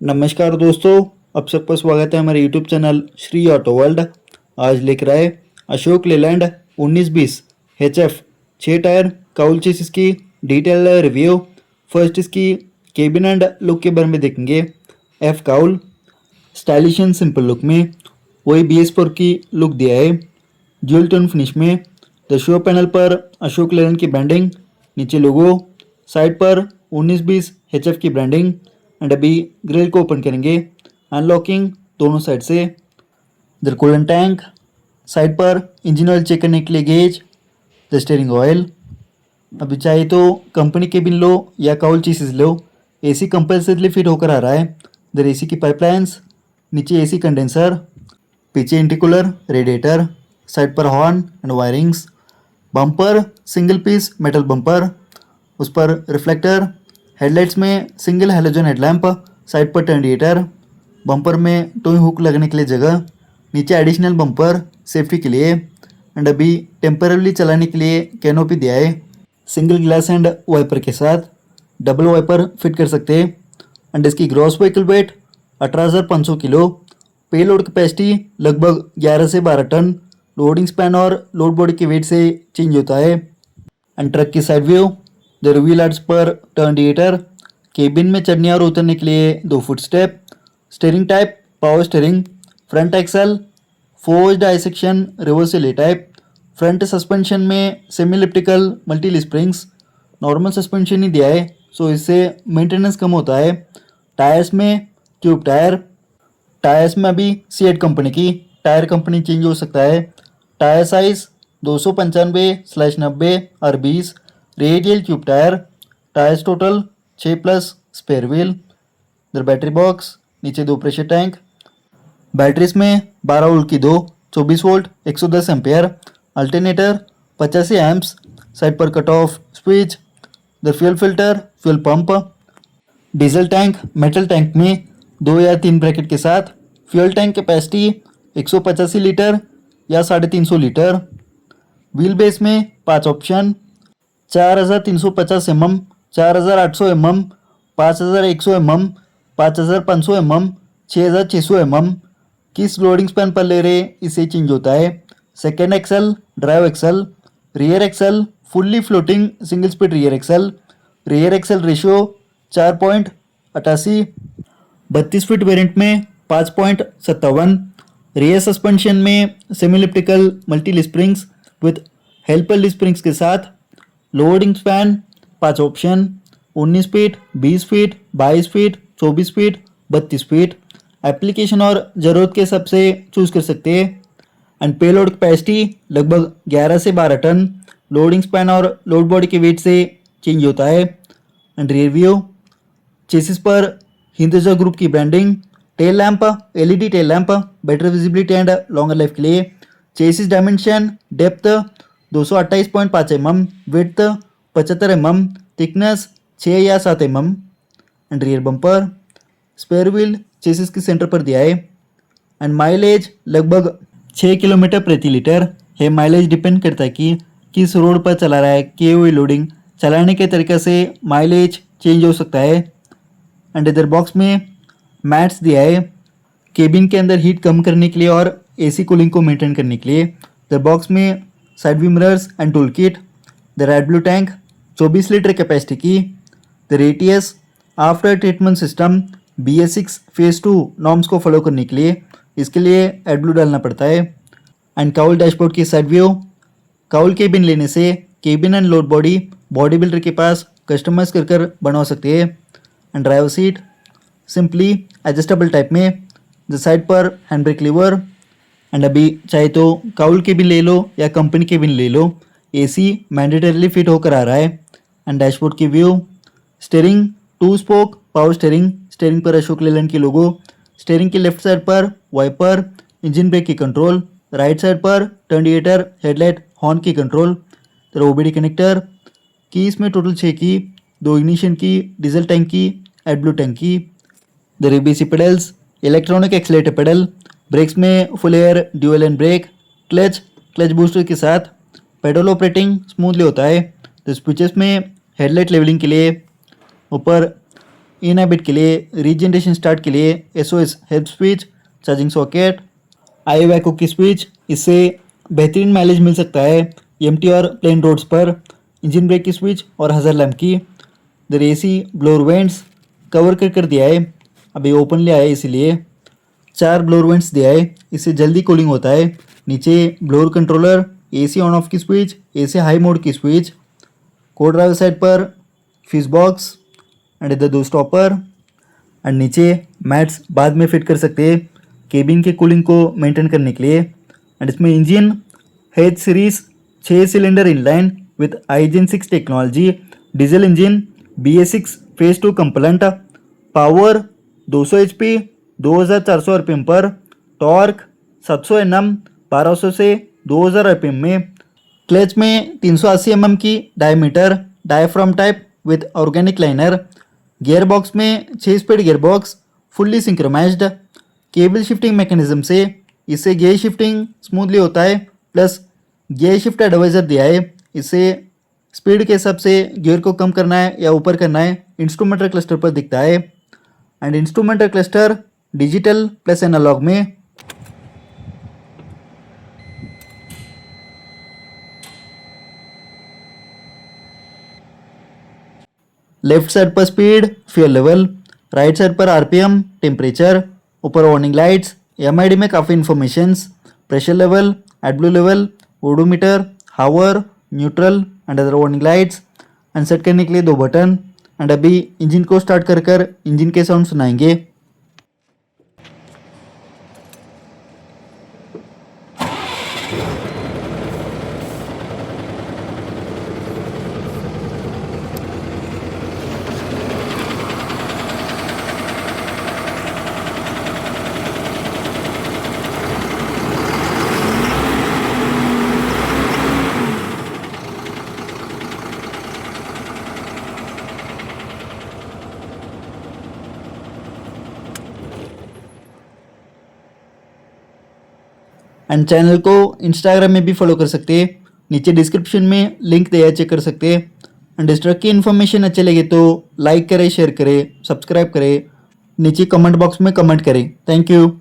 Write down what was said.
नमस्कार दोस्तों, आप सबका स्वागत है हमारे YouTube channel Shri auto world. आज लेकर आए Ashok Leyland 1920 HF 6 tyre cowl chassis की डिटेल रिव्यू। फर्स्ट इसकी केबिन एंड लुक के बारे में देखेंगे। F cowl stylish and simple look में वही BS4 की लुक दिया है। ड्यूल टोन फिनिश में द शो पैनल पर अशोक लेलैंड की ब्रांडिंग, नीचे लोगो, साइड पर 1920 एचएफ की ब्रांडिंग। एंड अभी ग्रिल को ओपन करेंगे, अनलॉकिंग दोनों साइड से। द कूलेंट टैंक, साइड पर इंजन ऑयल चेक करने के लिए गेज, द स्टीयरिंग ऑयल। अभी चाहे तो कंपनी केबिन लो या काउल चीसीज लो, AC कंपल्सरीली फिट होकर आ रहा है। इधर AC की पाइपलाइंस, नीचे AC कंडेंसर, पीछे इंटरकूलर, रेडिएटर, साइड पर horn and wirings. Bumper single piece metal bumper, उस पर रिफ्लेक्टर। हेडलाइट्स में सिंगल हेलोजन हेडलैम्प, साइड पर टर्निएटर। बम्पर में टोइंग हुक लगने के लिए जगह, नीचे एडिशनल बम्पर सेफ्टी के लिए। एंड अभी टेम्पररी चलाने के लिए कैनोपी दिया है, सिंगल ग्लास एंड वाइपर के साथ। डबल वाइपर फिट कर सकते हैं। एंड इसकी ग्रॉस व्हीकल वेट 18,500 किलो। पे लोड कैपेसिटी लगभग 11 से 12 टन। लोडिंग स्पैन और लोड बॉडी के वेट से चेंज होता है। एंड ट्रक की side view, the wheel arts पर टर्निएटर, केबिन में चढ़ने और उतरने के लिए 2 foot step. Steering type power steering, front axle forced I section reversal A type. Front suspension में semi elliptical multi springs, normal suspension ही दिया है, सो इससे मेंटेनेंस कम होता है। टायर्स में ट्यूब टायर, टायर्स में अभी सीएट कंपनी की टायर कंपनी चेंज हो सकता है। Tyre size 295/90 R20, radial tube tyre. Tyres total 6 plus spare wheel. इधर बैटरी बॉक्स, नीचे 2 प्रेशर टैंक। बैटरीज में 12 वोल्ट की 2, 24 volt 110 ampere. Alternator 85 amps, side पर cut off switch. The fuel filter, fuel pump. Diesel tank metal tank में 2 या 3 bracket के साथ। Fuel tank capacity 185 litre या 350 लीटर। व्हील बेस में 5 option, 4,350 mm, 4,800 mm, 5,100 mm, 5,500 mm, 6,600 mm। किस loading span पर ले रहे इसे चेंज होता है। Second axle drive axle, rear axle fully floating single speed rear axle. Rear axle ratio 4.88। 32 feet variant में 5.57। रियर सस्पेंशन में semi elliptical multi springs with helper springs के साथ। Loading span 5 option, 19 feet, 20 feet, 22 feet, 24 feet, 32 feet. Application और ज़रूरत के हिसाब से choose कर सकते हैं। एंड पे लोड कैपेसिटी लगभग 11 से 12 टन। लोडिंग स्पैन और लोड बॉडी के वेट से चेंज होता है। एंड रियर व्यू, चेसिस पर हिंदुजा ग्रुप की ब्रांडिंग। Tail lamp LED tail lamp, better visibility and longer life के लिए। Chassis dimension, depth 228.5 mm, width 75 mm, thickness 6 या 7 mm। And rear bumper, spare wheel chassis के सेंटर पर दिया है। एंड माइलेज लगभग 6 किलोमीटर प्रति लीटर है। माइलेज डिपेंड करता है कि किस रोड पर चला रहा है, की हुई लोडिंग चलाने के तरीके से माइलेज चेंज हो सकता है। एंड इधर बॉक्स में मैट्स दिया है, केबिन के अंदर हीट कम करने के लिए और AC कूलिंग को मेंटेन करने के लिए। इधर बॉक्स में side view mirrors and tool kit. The red blue tank 24 litre capacity की। The ratios after treatment system BS6 phase 2 norms को फॉलो करने के लिए, इसके लिए एडब्लू डालना पड़ता है। एंड काउल डैशबोर्ड की साइड व्यू, काउल केबिन लेने से cabin and load body body builder के पास कस्टमाइज कर बनवा सकते हैं। And driver seat simply adjustable type में, द साइड पर हैंड ब्रेक लीवर। एंड अभी चाहे तो काउल केबिन ले लो या कंपनी केबिन ले लो, AC मैंडेटरीली फिट होकर आ रहा है। एंड डैशबोर्ड की view, steering 2 spoke power steering, steering पर अशोक लेलैंड की लोगो। स्टीयरिंग की लेफ्ट साइड पर वाइपर, इंजन ब्रेक की कंट्रोल। राइट साइड पर टर्निएटर, हेडलाइट, हॉर्न की कंट्रोल। तो OBD कनेक्टर की, इसमें टोटल 6 की, 2 इग्निशन की, डीजल टैंक की, एडब्लू टैंक की। The BC pedals, electronic accelerator pedal. Brakes में full air dual and brake, clutch booster के साथ। पेडल ऑपरेटिंग स्मूथली होता है। तो स्विचेस में हेडलाइट लेवलिंग के लिए, ऊपर इनहैबिट के लिए, रीजनरेशन स्टार्ट के लिए, SOS help switch, charging socket, आई वैको की स्विच, इससे बेहतरीन माइलेज मिल सकता है एमटी और प्लेन रोड्स पर, इंजन ब्रेक की स्विच और हजर लैम्प की, इधर AC ब्लोअर वेंट्स कवर कर दिया है, अभी ओपनली आया है इसीलिए, 4 ब्लोअर वेंट्स दिया है, इससे जल्दी कूलिंग होता है, नीचे blower controller, AC on off की स्विच, AC हाई मोड की स्विच, को ड्राइवर साइड पर फ्यूज बॉक्स एंड इधर 2 स्टॉपर एंड नीचे मैट्स बाद में फिट कर सकते हैं केबिन के कूलिंग को मेंटेन करने के लिए। एंड इसमें engine H series 6 cylinder inline with iGen 6 technology, diesel engine BS6 phase 2 complaint, power 200 HP 2400 RPM पर, टॉर्क 700 Nm 1200 से 2000 RPM में, क्लच में 380 mm की diameter diaphragm type with organic liner, gear box में 6 speed gear box fully synchronised, cable shifting mechanism से इससे gear shifting smoothly होता है, प्लस गियर शिफ्ट एडवाइजर दिया है, इससे स्पीड के हिसाब से गियर को कम करना है या ऊपर करना है इंस्ट्रूमेंटल क्लस्टर पर दिखता है। And instrumental cluster digital plus analogue में, लेफ्ट साइड पर speed fuel level, right side पर RPM टेम्परेचर, ऊपर वार्निंग लाइट्स, MID में काफ़ी इन्फॉर्मेशंस, प्रेशर लेवल, एडब्ल्यू level, odometer, hour, neutral and other warning lights. And set करने के लिए 2 बटन। एंड अभी इंजन को स्टार्ट कर इंजन के साउंड सुनाएंगे। एंड चैनल को इंस्टाग्राम में भी फॉलो कर सकते हैं, नीचे डिस्क्रिप्शन में लिंक दिया है, चेक कर सकते हैं। एंड इस ट्रक की इन्फॉर्मेशन अच्छी लगे तो लाइक करें, शेयर करें, सब्सक्राइब करें, नीचे कमेंट बॉक्स में कमेंट करें। Thank you.